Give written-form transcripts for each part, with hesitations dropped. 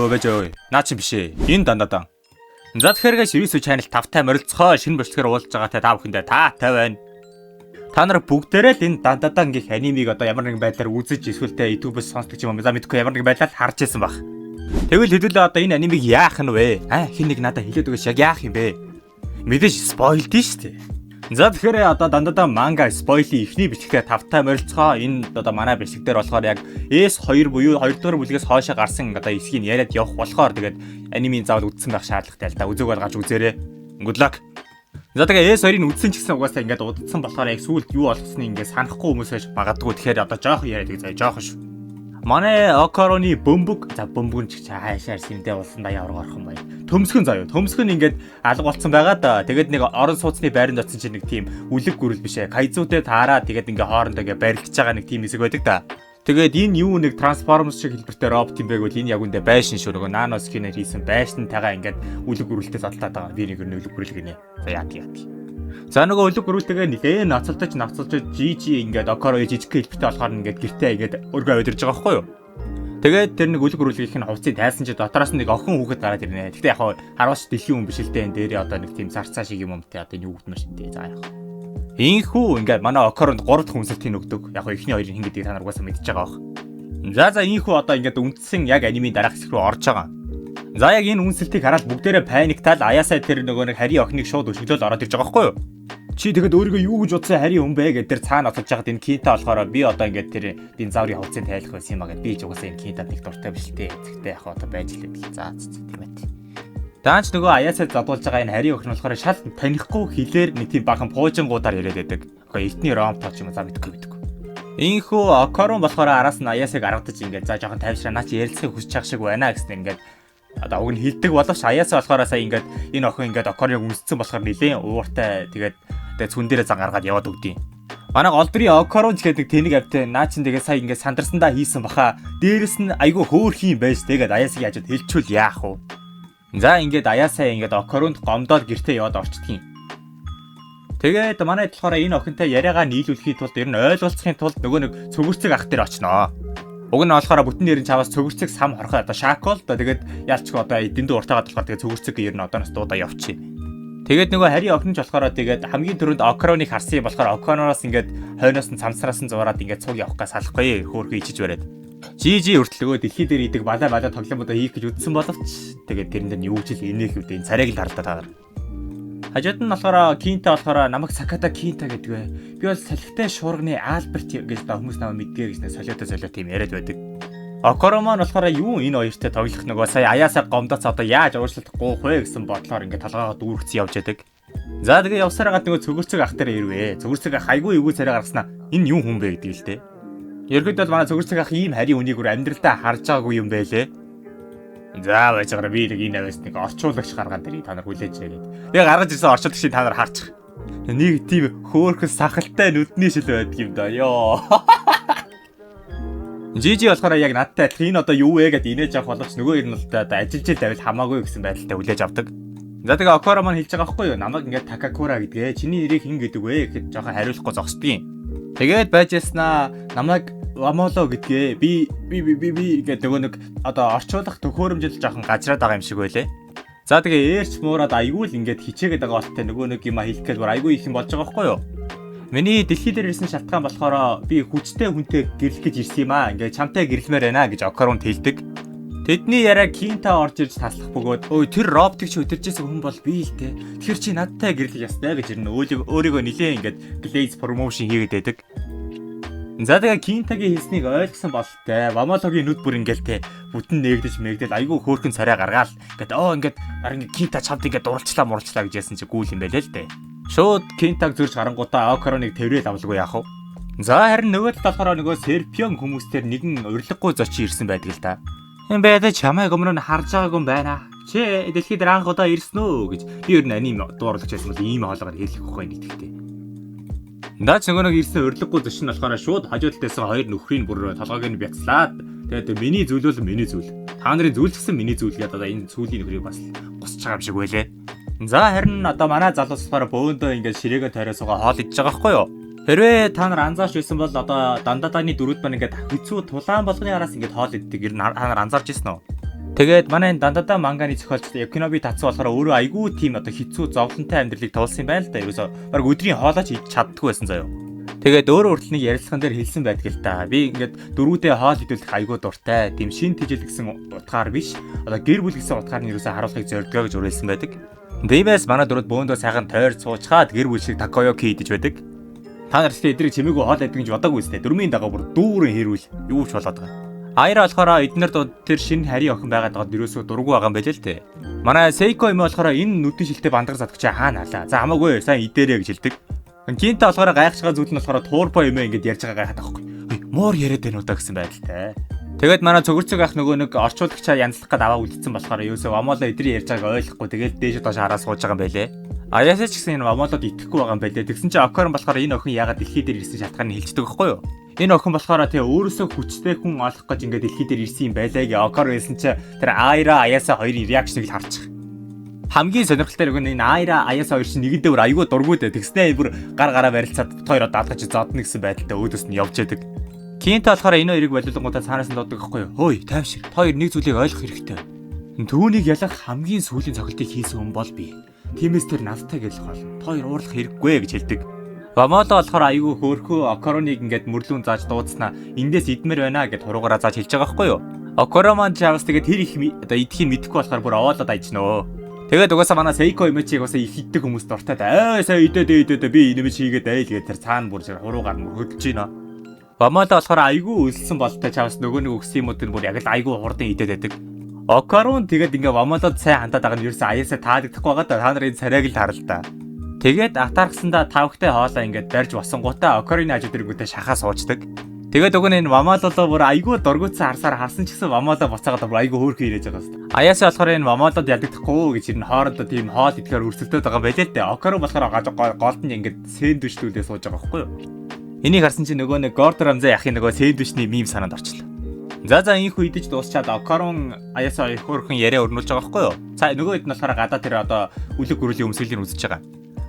Бэж наа чи биш ээ. Энэ дандадан. За тэгэхээр Ширисүү channel 5-тай морилцохоо шинэ бичлэгээр уулзж байгаатай та бүхэндээ таатай байна. Та нар бүгдээрээ л энэ дандадан гэх анимыг одоо ямар нэгэн байдлаар үзэж эсвэл YouTube-с сонсдог юм за мэдгүй ямар нэгэн байдлаар харж ирсэн баг. Тэгвэл хэдүүлээ одоо энэ анимыг яах нь вэ? Хин нэг надад хэлээд өгөөш яг яах юм бэ? Мэдээж спойлд нь шүү дээ. За тэгэхээр одоо дандаа манга спойлийн эхний бичлэгээ 5-тай морилцохоо энэ одоо манай бичлэгдэр болохоор яг S2 буюу 2 дугаар бүлгээс хоошоо гарсан одоо эсхийг яриад явах болохоор тэгээд анимын заавал үзсэн байх шаардлагатай л да. Үзег бол гаж үзээрэй. Good luck. За тэгээ S2-ыг үзсэн ч гэсэн угаасаа ингээд удацсан болохоор яг сүүлд юу болгосныг ингээд санахгүй хүмүүс байж магадгүй. Тэгэхээр одоо жоох яриад заяа жоох шүү. Манай Окороны бөмбөг за бөмбөг ч хаашаар симдээ болсон даяар орох юм байна. Төмсгөн заяа. Төмсгөн ингээд алга болсон байгаа да. Тэгээд нэг орон сууцны байранд очсон чинь нэг тийм үлэг гүрэл биш ээ. Кайзуутэй таараа тэгээд ингээд хоорондоо ингээд барилгаж байгаа нэг тийм хэсэг байдаг да. Тэгээд энэ юу нэг трансформерс шиг хэлбэртэй робот юм байг бол энэ яг үндэ байшин шүү. Нөгөө нанос кинер хийсэн байшинтайгаа ингээд үлэг гүрэлтэй задлаад байгаа. Би нэг үлэг гүрэл гинэ. За яа. За нөгөө үлэг гүрэлтэйгээ нэлээд нацалдаж GG ингээд Окорои жижиг хэлбэртэй болохоор ингээд гэртээ ингээд өргөө өдөрж байгаа байхгүй юу? Тэгээд тэр нэг үлэг гүрэлгийнх нь хувцсыг тайлсан чи дотроос нэг охин хүүхэд гараад ирнэ. Гэтэ яг харуулж дэлхийн хүн биш л дээ энэ дээрээ одоо нэг тийм зарцаа шиг юм те одоо юу гэдмэр шин дээ. За яг. Инхүү ингээд манай Окоронд 3 дахь үнсэлтийг өгдөг. Яг эхний хоёрын хин гэдгийг та нар угаасаа мэдчихэж байгаа бох. За инхүү одоо ингээд үндсэн яг анимын дараах хэсэг рүү орж байгаа. За яг энэ үнсэлтийг хараад бүгдээрээ паниктал аяасаа тэр нөгөө нэг хари охиныг шууд өшөглөөл ороод ирж байгаа байхгүй юу? Чи тэгэд өөрийгөө юу гэж бодсон хари хүн бэ гэдэг тэр цаана отож байгаад энэ кинта болохоор би одоо ингээд тэр динозаврын хувцсыг тайлах байсан юм аа гэд би ч угаасаа энэ кинтад нэг дуртай биш л дээ. Зэгтээ яг одоо байж л байл. За тийм ээ. Даанч нөгөө аяасаа задуулж байгаа энэ хари охин болохоор шал танихгүй хэлээр нэг тийм бахан пуужингуудаар яриад байдаг. Окей, эртний ром тооч юм за мэдгүй. Инхүү Окорон болохоор араас нь аяасыг аргадаж ингээд за жоохон тайвшраа наа чи ярилцахыг хүсэж байгаа шиг байна гэсэн ингээд одоо уг нь хилдэг боловч аяасаа болохоор сая ингээд энэ охин ингээд Окорыг үнсцэн болохоор нилээн ууртай тэгээд цүн дээрээ зан гаргаад яваад өгдөө. Манай голдрын Окорон ч гэдэг тэнэг автай наа чин тэгээд сая ингээд сандарсандаа хийсэн баха. Дээрэс нь айгүй хөөрхөн юм байж тэгээд аяасыг яжод хэлчүүл яах вэ? За ингээд аяасаа ингээд Окоронд гомдоод гэртээ яваад орчдгийн. Тэгээд манай болохоор энэ охинтой яриагаа нийлүүлэхийн тулд ер нь ойлголцохын тулд нөгөө нэг цөгөрцөг ах дээр очноо. Уг нь болохоор бүтэн нэрийн чаваас цөгөрцөг сам хорхоо одоо шакол да тэгээд ялчгүй одоо эдэндээ уртаагаад болохоор тэгээд цөгөрцөг ер нь одооноос дуудаа явчих. Тэгээд нөгөө хари охин ч болохоор тэгээд хамгийн түрүүнд Окороныг харсан юм болохоор Окороноос ингээд хойноос нь цамцараас нь зураад ингээд цуг явах гас салахгүй хөөхөө ичиж бариад. GG өртөлгөө дэлхий дээр идэг балаа тоглоомудаа хийх гэж үдсэн боловч тэгээд тэрэн дээр нь юу ч л инээх үү энэ царайг л хардаа таар. Хажууд нь болохоор Кинта болохоор намайг Саката Кинта гэдэг. Би бол салхитай шуурганы Альберт гэж хүмүүс намайг мэдгээ гэж нэг солиотой тийм яриад байдаг. Окоромон болохоор юу энэ хоёртой тоглох нөгөө сая аяасаа гомдоц одоо яаж уучлалт гуух вэ гэсэн бодлоор ингээд толгоогоо дүүргцэн явж байдаг. За тэгээ явсараа гад нөгөө цөгөрцөг ах дээр ирвэ. Цөгөрцөг ах айгүй эвгүй царай гаргаснаа энэ юу хүн бэ гэдэг л дээ. Ерөнхийдөө манай цөгөрцөг ах ийм хари үнийг бүр амьдралдаа харж байгаагүй юм байлээ. За байжгаар би нэг энэ аваас нэг орчуулагч гаргаан дэрий та нар хүлээж яриад. Тэгээ гаргаж ирсэн орчуулагчийг та нар харчих. Нэг тийм хөөхөн сахалтай нүдний шил байдаг юм да. Йоо. GG болохоор яг надтай адилхан энэ одоо юу вэ гэдээ инээж авах боловч нөгөө ер нь л одоо ажиллаж байвал хамаагүй гэсэн байдалтай хүлээж авдаг. За тэгээ Окора маань хэлж байгаа байхгүй юу? Намайг ингээд Такакура гэдгээ. Чиний нэрийг хэн гэдэг вэ гэхэд жоохон хариулахгүй зогсдгийн. Тэгээд байж яснаа намайг Ламоло гэдгээ. Би гэдэг нөгөө нэг одоо орчуулах төхөөрөмжл жоохон гажраад байгаа юм шиг байлээ. За тэгээ ээрч муураад айгүй л ингээд хичээгээд байгаа болтой нөгөө нэг юм хэлэх гээд бүр айгүй их юм болж байгаа байхгүй юу? Миний дэлхий дээр ирсэн шалтгаан болохоор би хүчтэй хүнтэй гэрлэх гэж ирсэн юм аа. Ингээд чамтай гэрлэмээр байна гэж Окоронд хэлдэг. Тэдний яриа Кинта орж ирж таслах бөгөөд ой тэр роботыг чи өдөржсэн хүн бол би л те. Тэгэхээр чи надтай гэрлэх ястай гэж ирнэ. Өөрийгөө нилээ ингээд Glaze promotion хийгээд байдаг. За тэгээ Кинтагийн хэлснийг ойлгосон болтой. Вамологийн нүд бүр ингээл те бүтэн нээгдэж мэгдэл айгүй хөөрхөн царай гаргаал. Ингээд харин Кинта чамд ингээд дурлцлаа гэж яасан чи гүүл юм байлээ л дээ. Шууд Кинтаг зурж харангуудаа Окороныг тэрвээл авалгүй яах вэ? За харин нөгөө талаараа нөгөө Серпион хүмүүстээр нэгэн урилгагүй зочин ирсэн байдаг л да. Энэ байда чамайг өмнө нь харж байгаагүй юм байна. Чи дэлхий дээр анх удаа ирсэн үү гэж би ер нь аним дуурлаж байсан бол ийм хоолойгоор хэлэх байхгүй нэгтгэвтэй. Наач нөгөө нэг ирсэн урилгагүй зочин болохоор шууд хажуудалтайсан хоёр нөхрийн бүр толгойг нь бяцлаад тэгээд миний зүйл бол миний зүйл. Та нарын зүйлчсэн миний зүйл гэдэг одоо энэ цүүлийн нөхрийг бас гусч байгаа юм шиг байлээ. За харин одоо манай залуус болохоор бөөндөө ингээд ширээгээ тойроо суугаа хоол идж байгаа байхгүй юу? Хэрвээ та нар анзаарч байсан бол одоо дандадааны дөрүүд маань ингээд хэцүү тулаан болгоны араас ингээд хоол иддэг. Ер нь та нар анзаарч ирсэн үү? Тэгээд манай дандадаа манганы зохиолч Юкиноби Тацу болохоор өөрөө айгүй тийм одоо хэцүү зовлонтой амьдралыг туулсан юм байна л да. Ерөөсө баг өдрийн хоолойч идэж чаддгүй байсан заяа. Тэгээд өөрөө хүртэл нэг ярилцлаган дээр хэлсэн байдаг л та. Би ингээд дөрүүдээ хоол идүүлэх айгүй дуртай. Тийм шин тижил гэсэн утгаар биш. Одоо гэр бүл гэсэн утгаар нь ерөөсө харуулахыг зордгоо гэж уриалсан байдаг. Дэмэс манай дөрөд бөөндөө сайхан тойр цуучгаад гэр бүл шиг такоёки идэж байдаг. Та нар ч эдрийг чимээгүй хоол идэх гэж бодоагүй үстэй. Дөрмийн дагуу бүр дүүрэн хэрүүл юу ч болоод байгаа. Аяра болохоор эднэр тэр шинэ харийн охин байгаад байгаа дөрөөсөө дургу байгаа юм байл л дээ. Манай Сейко юм болохоор энэ нүдэн шилтэй бандаг задагч хаана халаа. За хамаагүй сайн идээрэй гэж хэлдэг. Кинта болохоор гайхаж байгаа зүйл нь болохоор туурпа юм ингэж ярьж байгаа гайхаад байхгүй. Муур яриад байна уу да гэсэн байдалтай. Тэгээд манай цогцог ах нөгөө нэг орчуулагчаа янзлах гээд аваа үлдсэн болохоор ерөөсөө Вамоло эдрийн ярьж байгааг ойлгохгүй тэгээд дээш доош хараа сууж байгаа юм байлээ. Аясаа ч гэсэн энэ Вамолод итгэхгүй байгаа юм байлээ. Тэгсэн чинь Окорон болохоор энэ охин яагаад дэлхий дээр ирсэн шалтгааныг хэлждэг байхгүй юу? Энэ охин болохоор тэгээ өөрөөсөө хүчтэй хүн олох гэж ингээд дэлхий дээр ирсэн юм байлаа гэ Окорон хэлсэн чинь тэр Айра Аясаа хоёрын реакшныг л харчих. Хамгийн сонирхолтой нь энэ Айра Аясаа хоёр чинь нэгэндээ бүр айгүй дургуй дээ. Тэгснээ бүр гар гараа барилцаад хоёроо даалгаж зодно гэсэн байдалтай өөдөөс нь явж яадаг. Кинта болохоор энэ хоёрыг болиулгуудаа цаанаас нь дууддаг байхгүй юу? Хөөе, тайвшир. Хоёр нэг зүйлийг ойлгох хэрэгтэй. Түүнийг ялах хамгийн сүүлийн цогцолтыг хийсэн хүн бол би. Тиймээс тэр надтай гэлэх болно. Хоёр уурлах хэрэггүй гэж хэлдэг. Вамоло болохоор айгүй хөөрхөө Окороныг ингээд мөрлүүн зааж дуудснаа эндээс идмэр байна гэд хуруугаараа зааж хэлж байгаа байхгүй юу? Окороман чавс тэгээд тэр их одоо идэхийг мэдэхгүй болохоор бүр овоолоод айчнаа. Тэгээд угаасаа манай Сейко имэчийг угаасаа их иддэг хүмүүс дуртай. Сайн идээд би нэмж хийгээд айл гэдэг тэр цаана бүр хуруугаар мөр хөдөлж байна. Вамоло болохоор айгүй өлсөн болтой чавс нөгөө нэг өгсөн юмуд нь бүр яг л айгүй хурдан идээд байдаг. Окорон тэгээд ингээ Вамолод сайн хандаад байгаа нь ерөөсөө аяасаа таалагдахгүй байгаа да. Та нарын царайг л харал та. Тэгээд атаархсандаа тавхтай хоолоо ингээд барьж босонгуудаа Окорины хажуу дэргүүтээ шахаа суучдаг. Тэгээд уг нь энэ Вамололоо бүр айгүй дургуутсан харсан ч гэсэн Вамоло буцаагаад бүр айгүй хөөрхөн ирээж байгаа юм. Аяасаа болохоор энэ Вамолод ялдагдахгүй гэж энэ хоорондоо тийм хоол идэхээр өрсөлдөд байгаа байлээ л дээ. Окорон болохоор голд нь ингээд сэндвичлүүлээ сууж байгаа байхгүй юу? Энийг харсан чинь нөгөө нэг Гордон Рамзай ахын нөгөө сэндвичний мим санаанд орчлоо. За инхүү идэж дуусчаад Окорон Аяасаа их хөөрхөн яриа өрнүүлж байгаа байхгүй юу? За нөгөө хэд нь болохоор гадаа тэр одоо үлэг гөрөлийн өмсгөлийн үзэж байгаа.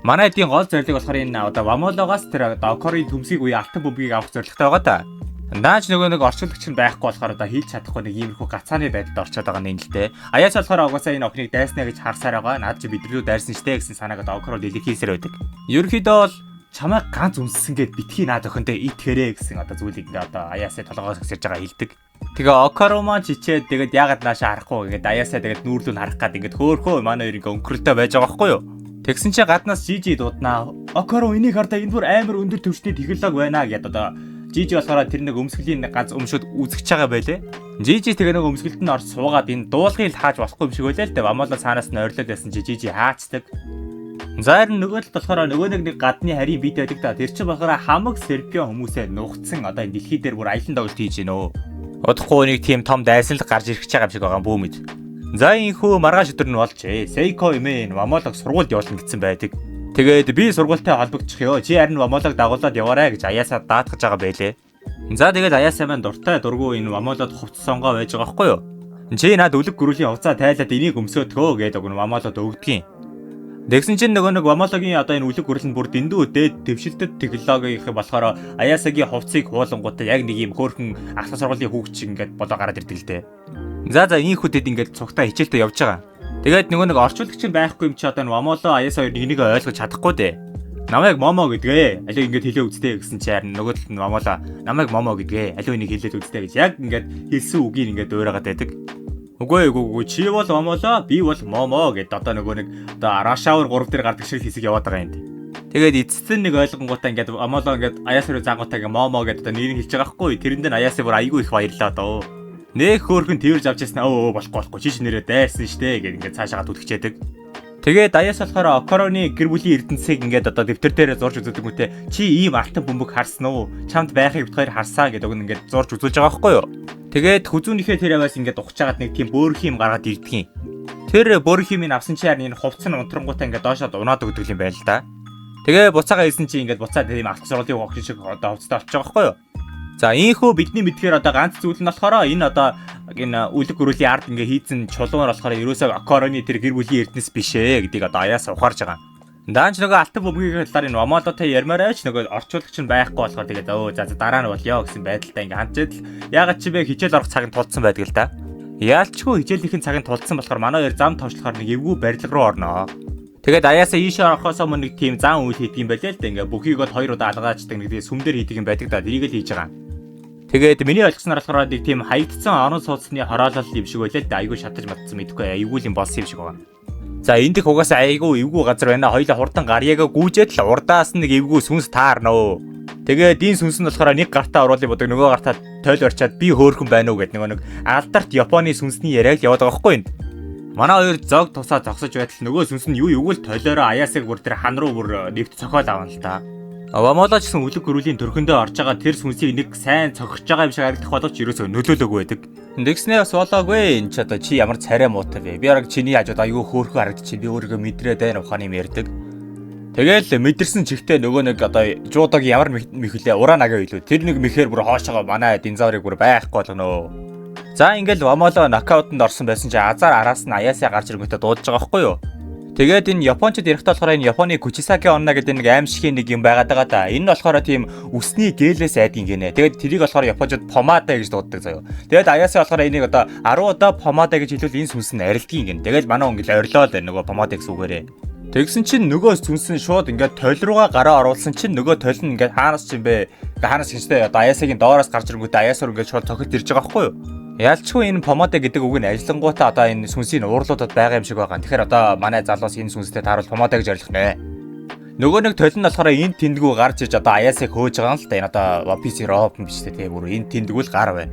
Манай эдийн гол зорилго болохоор энэ одоо Вамологоос тэр Окорын төмсгийг үе алтан бөмбөгийг авах зорилготой байгаа да. Наач нөгөө нэг орчуулагч нь байхгүй болохоор одоо хийж чадахгүй нэг иймэрхүү гацааны байдалд орчоод байгаа юм л дээ. Аяасаа болохоор угаасаа энэ охиныг дайснаа гэж харсаар байгаа. Наад чи бидрүү дайрсан штэ гэсэн санааг одоо Окорол илэрхийлсээр байдаг. Ерөнхийдөө бол чамайг ганц үнссэн гээд битгий наад охиндоо итгэрээ гэсэн одоо зүйлийг одоо Аяасаа толгоос гисэрж байгаа хэлдэг. Тэгээ Окоромон чичээд тэгээд яагаад наашаа харахгүй гэдэг Аяасаа тэгээд нүүрлүүл харах гад ингээд хөөхөө манай хоёр ингээ өнгөрөлтөө байж байгаа байхгүй юу? Тэгсэн чинь гаднаас Жижи дууднаа. Окоро энийг хардаа энэ бүр амар өндөр түвшний технологи байна гэдээ одоо Жижи болохоор тэр нэг өмсгөлийн ганц өмшөд үзэж байгаа байлээ. Жижи тэгээ нэг өмсгөлд нь орж суугаад энэ дуулгыг хааж болохгүй юм шиг байлаа л дээ. Вамоло цаанаас нь ойрлоод байсан чи Жижи хаацдаг. Зайр нөгөө л болохоор нөгөө нэг гадны харийн бит байдаг да. Тэр чинь болохоор хамаг серпион хүмүүсээ нухацсан одоо энэ дэлхий дээр бүр аялан тоглолт хийж гинөө. Удахгүй нэг тийм том дайсналт гарч ирэх гэж байгаа юм шиг байгаа бүү мэд. За инхүү маргааш өдөр нь болжээ. Сейко имэн Вамолог сургуульд явуулна гэсэн байдаг. Тэгээд би сургуультай холбогдчих ёо. Чи харин Вамолог дагуулад яваарай гэж Аяасаа даатгаж байгаа байлээ. За тэгээд Аяасаа маань дуртай дургу энэ Вамолод хувцсонгоо байж байгаа байхгүй юу? Чи над үлэг гөрүлийн хувцаа тайлаад энийг өмсөөдгөө гэдэг өгн Вамолод өгдгийн. Тэгсэн чинь нөгөө нэг Вамологийн одоо энэ үлэг гөрөл нь бүр дэндүү дээд дэвшилтэд технологи их болохоор Аяасагийн хувцсыг хуулангуудаа яг нэг юм хөөрхөн ахлах сургуулийн хүүхд шиг ингээд болоо гараад ирдэг л дээ. За инхүүдэд ингээд цугтаа хичээлдээ явж байгаа. Тэгээд нөгөө нэг орчуулагч нь байхгүй юм чи одоо Вамоло Аяасаа хоёр нэгийг ойлгож чадахгүй дээ. Намайг Момо гэдгээ. Алив ингээд хэлээ үзтээ гэсэн чи харин нөгөө талд нь Вамоло намайг Момо гэдгээ. Алив энийг хэлээд үзтээ гэж яг ингээд хэлсэн үгийг ингээд өөрөөгд байдаг. Үгүй чи бол Вамоло, би бол Момо гэд одоо нөгөө нэг одоо Рашаур 3 дээр гардаг шиг хэсэг яваад байгаа юм. Тэгээд эцэст нь нэг ойлгонгуудаа ингээд Вамоло ингээд Аяасаа заагуудаа ингээд Момо гэд одоо нэрийг хэлж байгаа хгүй. Тэрэнд нь Аяасаа бүр айгүй их баярлаа доо. Нэг хөөрхөн тэрж авч яснаа болохгүй чи нэрээ дайсан штэ гэд ингээд цаашаа түлхчээдэг. Тэгээд Аяасаа болохоор Окороны гэр бүлийн эрдэнэсийг ингээд одоо дэвтэр дээр зурж үзүүлдэг мөтэй чи ийм алтан бөмбөг харсан уу? Чамд байхыг бит хоёр харсаа гэдэг нь ингээд зурж үзүүлж байгаа байхгүй юу? Тэгээд хүзүүнийхээ тэр аваас ингээд ухчаагаад нэг тийм бөөрхим гаргаад ирдгийн. Тэр бөөрхимийг авсан чи харин энэ хувцс нь унтрангуудаа ингээд доошоод унаад өгдөг юм байл л да. Тэгээ буцаага хэлсэн чи ингээд буцаад тийм алт сургуулийн хогч шиг одоо хувцтай очиж байгаа байхгүй юу? За ийхүү бидний мэдхээр одоо ганц зүйл нь болохоор энэ одоо энэ үлэг гөрөлийн ард ингээ хийцэн чулуунаар болохоор ерөөсөө Окороны тэр гэр бүлийн эрдэнэс биш ээ гэдгийг одоо Аяасаа ухаарж байгаа. Даанч нөгөө алтан бөмбөгийн талаар энэ Вамолотой ярмаар айч нөгөө орчуулагч нь байхгүй болохоор тэгээд за дараа нь болёо гэсэн байдалтай ингээ хандчихэд л ягаад ч бэ хичээл орох цагт тулцсан байдаг л да. Яалчгүй хичээлийнхэн цагт тулцсан болохоор манай хоёр зам товчлохоор нэг эвгүй барилга руу орноо. Тэгээд аяасаа ийшээ орохоосоо мөн нэг тийм зам үйл хийдэг юм байлээ л да. Ингээ бүхийг бол хоёр удаа алгаачдаг нэг тийм сүмдэр хийдэг юм байдаг да. Тэрийг л хийж байгаа. Тэгээд миний ойлгосноор болохоор нэг тийм хаягдсан орон сууцны хороолол юм шиг байлээ л да. Айгүй шатаж матсан мэдэхгүй айгүй юм болсон юм шиг байна. За энд их угаасаа айгүй эвгүй газар байна. Хоёлаа хурдан гарьяага гүйжээд л урдаас нэг эвгүй сүнс таарноо. Тэгээд энэ сүнс нь болохоор нэг гартаа оруулах бодог нөгөө гартаа тойл орчаад би хөөхөн байна уу гэд нөгөө нэг алдарт Японы сүнсний яриаг л яваад байгаа байхгүй юу? Манай хоёр зог тусаа зогсож байтал нөгөө сүнс нь юу л тойлоороо аяасыг бүр тэр хан руу бүр нэгт цохиол авна л та. Вамоло ч гэсэн үлэг гөрүүлийн төрхөндөө орж байгаа тэр сүнсийг нэг сайн цогсож байгаа юм шиг харагдах боловч ерөөсөө нөлөөлөөгүй байдаг. Тэгснээ бас болоогүй энэ ч одоо чи ямар царай муутай вэ? Би яг чиний хажууд аюу хөөрхөн харагдчих. Би өөрийгөө мэдрээд байна ухааны юм ярьдаг. Тэгэл мэдэрсэн чихтэй нөгөө нэг одоо жуудаг ямар мэхлээ уранагаа илүү. Тэр нэг мэхээр бүр хоошоо манай динзаврыг бүр байхгүй болгоно. За ингээл Вамоло нокаутанд орсон байсан чи азар араас нь аяасаа гарч ирэнгүүтээ дуудаж байгаа байхгүй юу? Тэгээд энэ Япончууд ярихтаа болохоор энэ Японы Кучисаки онна гэдэг нэг аимшигын нэг юм байгаад байгаа да. Энэ нь болохоор тийм үсний гээлээс айдгийн гинэ. Тэгээд тэрийг болохоор Япончууд помада гэж дууддаг заяо. Тэгээд аяасаа болохоор энийг одоо 10 удаа помада гэж хэлвэл энэ сүнс нь арилдгийн гин. Тэгээд манай хүн ингээл орилоо л нөгөө помада гэсэн үгээрээ. Тэгсэн чинь нөгөө сүнс нь шууд ингээд тойл руугаа гараа оруулсан чинь нөгөө тойл нь ингээд хаанаас ч юм бэ? Хаанаас гинжтэй одоо аяасагийн доороос гарч ирэнгүүтээ аяасаар ингээд шууд цохилт ирж байгаа байхгүй юу? Ялчгүй энэ помада гэдэг үг нь ажиллангуйтаа одоо энэ сүнсийн уурлуудад байгаа юм шиг байгаа. Тэгэхээр одоо манай залуус энэ сүнстэй тааруул помада гэж ойлгох нэ. Нөгөө нэг толь нь болохоор энэ тэндгүү гарч иж одоо аяасыг хөөж байгаа юм л да. Энэ одоо PC ROM биш үү? Тэгээ бүр энэ тэндгүү л гар байна.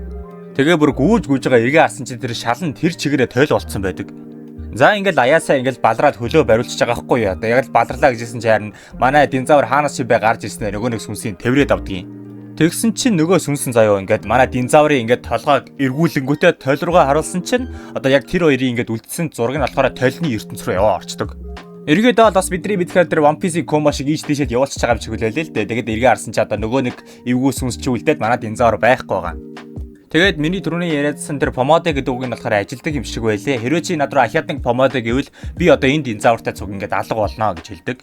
Тэгээ бүр гүүж байгаа эргээ харсан чинь тэр шалан тэр чигээрээ тойл болцсон байдаг. За ингээл аяасаа ингээл балраад хөлөө бариулчихж байгаа байхгүй юу? Одоо яг л балрлаа гэжсэн чинь харин манай динзавр хаанаас чи бай гарч ирсэн нөгөө нэг сүнсийн тэврээд авдгийн. Тэгсэн чинь нөгөө сүнсэн заяо ингээд манай динзаврын ингээд толгойг эргүүлэнгүүтээ тойл руугаа харуулсан чинь одоо яг тэр хоёрын ингээд үлдсэн зураг нь болохоор тойлны ертөнц рүү яваа орчдөг. Эргээд бас бидний мэдхээр тэр One Piece кома шиг ийш тийшэд явуулчихж байгаа юм шиг үлээлээ л дээ. Тэгээд эргээ харсан чинь одоо нөгөө нэг эвгүй сүнс чи үлдээд манай динзавр байхгүй байгаа. Тэгээд миний түрүүний яриадсан тэр помада гэдэг үг нь болохоор ажилдаг юм шиг байлээ. Хэрвээ чи над руу ахиадны помада гэвэл би одоо энэ динзавртай цуг ингээд алга болно гэж хэлдэг.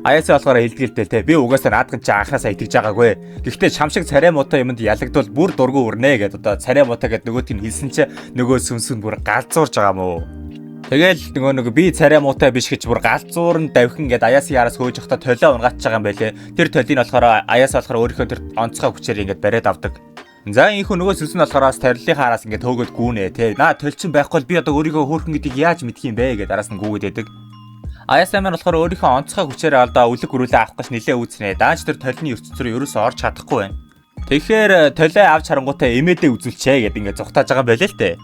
Аяасаа болохоор хэлдгэлтэй те би угаасаа наадхан чи анхаасаа итгэж байгаагүй. Гэхдээ шамшиг царай муутай юмд ялагдвал бүр дургу өрнэ гэд одоо царай муутай гэд нөгөөт нь хэлсэн чи нөгөө сүнс нь бүр галзуурж байгаа мó. Тэгэл нөгөө би царай муутай биш гэж бүр галзуур нь давхин гэд аяасаа яраас хөөж явахдаа толио унгаach байгаа юм байлээ. Тэр толийг болохоор аяасаа болохоор өөрийнхөө тэр онцгой хүчээр ингээд бариад авдаг. За энэ хүн нөгөө сүнс нь болохоор тарилынхаа араас ингээд хөөгөөд гүүнэ те. Наа толчин байхгүй би одоо өөрийгөө хөөрхөн гэдгийг яаж мэдх юм бэ гэд араас нь гүүгээд байдаг. Аяасаа маань болохоор өөрийнхөө онцгой хүчээр алдаа үлэг гөрүүлээ авах гэж нэлээ үүснэ. Даанч тэр толны ертөнц рүү ерөөсөө орж чадахгүй байна. Тэгэхээр толио авч харангуйтаа эмээдээ үзүүлчээ гэд ингээд зүхтааж байгаа байлээ л дээ.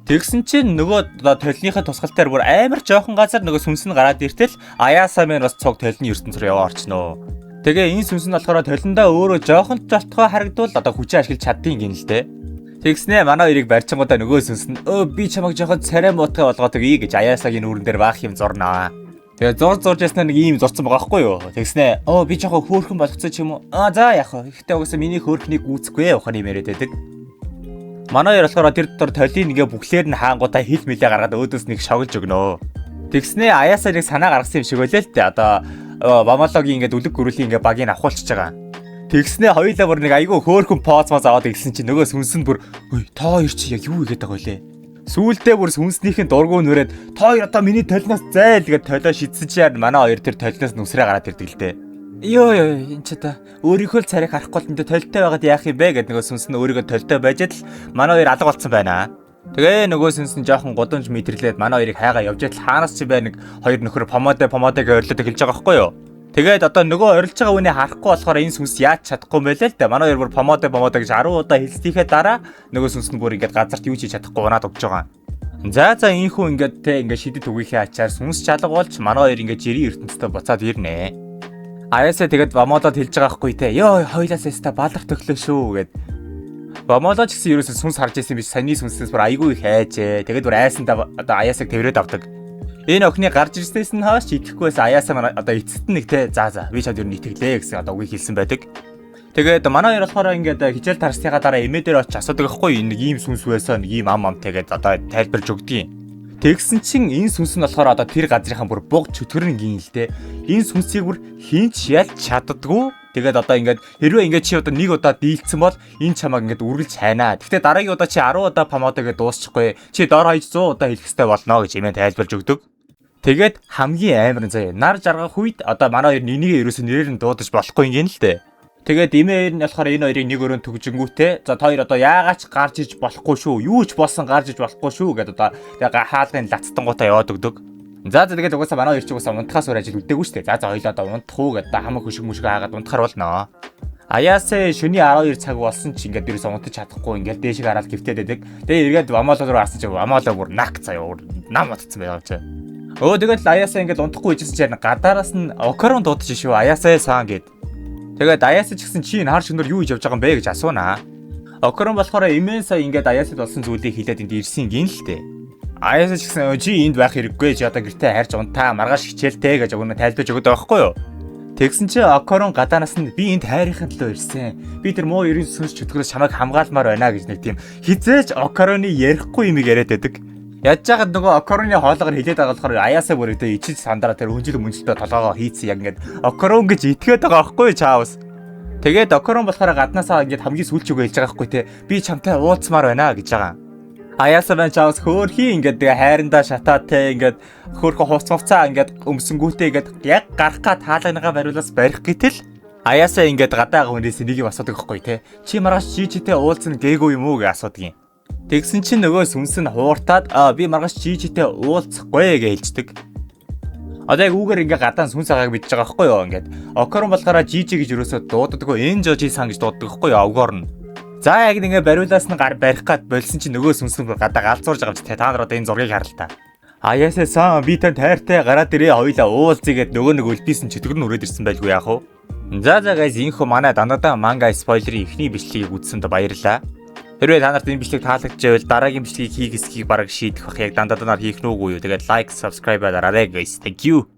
Тэгсэн чинь нөгөө толныхаа тусгалтаар бүр амар жоохон газар нөгөө сүнс нь гараад иртэл аяасаа маань бас цуг толны ертөнц рүү яваа орчноо. Тэгээ энэ сүнс нь болохоор толиндоо өөрөө жоохон жолтгой харагдвал одоо хүчээ ашиглаж чаддیں۔ Гин л дээ. Тэгснэ манай хоёрыг барьчингуудаа нөгөө сүнс нь би чамайг жоохон царай муутай болгоод өгье гэж аяасагийн үүрэн дээр баах юм зурнаа. Тэгээ зурж яснаа нэг ийм зурцсан байгаа байхгүй юу. Тэгснэ би жоохон хөөрхөн болгоцоо ч юм уу. За яг хаа. Ихтэй угаасаа миний хөөрхнийг үүсэхгүй ухааны яриад байдаг. Манай хоёр болохоор тэр дотор толийг нэгэ бүхлээр нь хаангуудаа хил мэлээ гаргаад өөдөөс нэг шоглож өгнө. Тэгснэ аяасаа нэг санаа гаргасан юм шиг байлээ л дээ. Одоо Вамологийн ингээд үлэг гөрөлийн ингээд багийг авахулчихж байгаа. Тэгснэ хоёулаа бүр нэг айгүй хөөрхөн поз маз аваад ирсэн чинь нөгөө сүнс нь бүр та хоёр чи яг юу хийгээд байгаа вэ? Сүүлдээ бүр сүнснийхэн дургуй нүрээд та хоёр одоо миний толноос зайл гэж толио шидсэн чинь манай хоёр тэр толноос нүсрээ гараад ирдэг л дээ. Йоо энэ ч та өөрийнхөө л царайг харахгүй л энэ толтой байгаад яах юм бэ гэд нөгөө сүнс нь өөрийгөө толтой байжээд л манай хоёр алга болцсон байна. Тэгээ нөгөө сүнс нь жоохон годомж мэдэрлээд манай хоёрыг хайгаа явж идэл хаанаас ч бай нэг хоёр нөхөр помада гэж орилоод эхэлж байгаа байхгүй юу. Тэгээд одоо нөгөө орилж байгаа хүнээ харахгүй болохоор энэ сүнс яаж чадахгүй юм бэ л дээ. Манай хоёр бүр помада гэж 10 удаа хэлснийхээ дараа нөгөө сүнс нь бүр ингээд газарт юу ч хийж чадахгүй унаад өгч байгаа. За энэ хүн ингээд шидэт үгийнхээ ачаар сүнс чалга болж манай хоёр ингээд жирийн ертөнцтэй буцаад ирнэ. Аяасаа тэгээд Вамолод хэлж байгаа байхгүй те. Йоо хоёлаас яста балах төглөө шүү гэд. Вамолод ч гэсэн ерөөсөө сүнс харж байсан биш. Саний сүнснээс бүр айгүй их айжээ. Тэгээд бүр айсандаа одоо аяасаг тэрвэрэд авдаг. Энэ охины гарч ирснээс нь хойш итгэхгүйс аяасаа одоо эцэст нь нэг те. За би чад ер нь итгэлээ гэсэн одоо үгийг хэлсэн байдаг. Тэгээд манай хоёр болохоор ингээд хичээл тарсныхаа дараа эмээ дээр очиж асуудаг байхгүй. Энэ нэг ийм сүнс байсан, нэг ийм ам тэгээд одоо тайлбарж өгдөг юм. Тэгсэн чин энэ сүнс нь болохоор одоо тэр газрынхаа бүр буг чөтгөрнгийн л дээ. Энэ сүнсийг бүр хинч ялж чаддгүй. Тэгээд одоо ингээд хэрвээ ингээд чи одоо нэг удаа дийлцсэн бол энэ чамайг ингээд үргэлж хайнаа. Гэхдээ дараагийн удаа чи 10 удаа помодо гэдээ дуусчихгүй. Чи дор хаяж 100 удаа хэлэх хэрэгтэй болно гэж имэн тайлбарж өгдөг. Тэгээд хамгийн амар нь заяа. Нар жаргах үед одоо манай хоёр нэнийг ерөөсөө нэрээр нь дуудаж болохгүй юм л дээ. Тэгээд имээр нь болохоор энэ хоёрыг нэг өрөөнд төгжингүүтээ за та хоёр одоо яагаач гарч иж болохгүй шүү. Юу ч болсон гарч иж болохгүй шүү гэдээ одоо тэгээ хаалгын лацтангуудаа яваад өгдөг. За тэгээд угаасаа манай хоёр ч угаасаа унтахаас өөр ажил үдээгүй шүү дээ. За хоёлаа одоо унтах уу гэдэг хамаг хөшиг мүшиг хаагаад унтахаар болно. Аяасаа шөнийн 12 цаг болсон ч ингээд ерөөсөө унтаж чадахгүй ингээд дээшээ хараад гівтээд байдаг. Тэгээ эргээд амаалал руу харсан чи амаалаа бүр нак заяа нам утцсан байгаа чи. Тэгээд аяасаа ингээд унтахгүй ижсэн чинь гадаараас нь окорон дуудаж шүү. Аяасаа сан гэд. Тэгээд аяасаа ч гэсэн чи энэ хар шөнөөр юу хийж явж байгаа юм бэ гэж асуунаа. Окорон болохоор имэн сая ингээд аяасад болсон зүйлийг хэлээд энд ирсэн гин л дээ. Аяасаа ч гэсэн чи энд байх хэрэггүй чи одоо гэртээ харьж унтаа маргааш хичээлтэй гэж өгнө тайлбарж өгöd байгаа байхгүй юу? Тэгсэн чи окорон гадаанаас нь би энд хайрынхаа төлөө ирсэн. Би тэр муу ерөн сүнс чөтгөрөөс чамайг хамгаалмаар байна гэж нэг тийм хизээч окороны ярихгүй юм яриад байдаг. Ядж байгаад нөгөө окороны хоолойгоор хилээд байгаа болохоор аяасаа бүрээдээ ичиж сандраа тэр хүнжил мөнжилтөө толгоогоо хийцэн яг ингээд окорон гэж итгээд байгаа байхгүй чаавс. Тэгээд окорон болохоор гаднаасаа ингээд хамгийн сүүлчүүгээ хэлж байгаа байхгүй те би чамтай уулзмаар байна гэж байгаа. Аяасаа байна чаавс хөөрхий ингээд хайрандаа шатаад те ингээд хөөрхөн хувцмавцаа ингээд өмсөнгүүтээ ингээд яг гарах га таалганыгаа бариулаас барих гэтэл аяасаа ингээд гадаа хүнээс нэг юм асуудаг байхгүй те чи маргааш чичтэй уулзна гээгүй юм уу гэж асуудаг юм. Тэгсэн чинь нөгөө сүнс нь хууртаад би маргааш чичтэй уулзахгүй гэж хэлждэг. Одоо яг үүгээр ингээ гадаа сүнс агааг мэдж байгаа байхгүй юу ингээд окорон болохоор жижи гэж юусоо дууддаггүй энэ жожи сан гэж дууддаг байхгүй юу авгаар нь. За яг ингээ бариулаас нь гар барих гад болсон чинь нөгөө сүнс нь гадаа галзуурж байгаа юм чи та нар одоо энэ зургийг харал та. Аяасаа сан би тань тайртай гараад ирээ хоёлаа уулзъя гэд нөгөө нэг өлбийсэн чөтгөр нь өрөөд ирсэн байлгүй яах вэ? За guys инхо манай дандаа манга спойлерын эхний бичлэгийг үзсэнд баярлалаа. Хэрвээ та нарт энэ бичлэг таалагдчихвэл дараагийн бичлэгийг хийх эсхийг бараг шийдэх бах яг дандаа хийх нүггүй юу. Тэгээд лайк, subscribe дараарай guys. Thank you.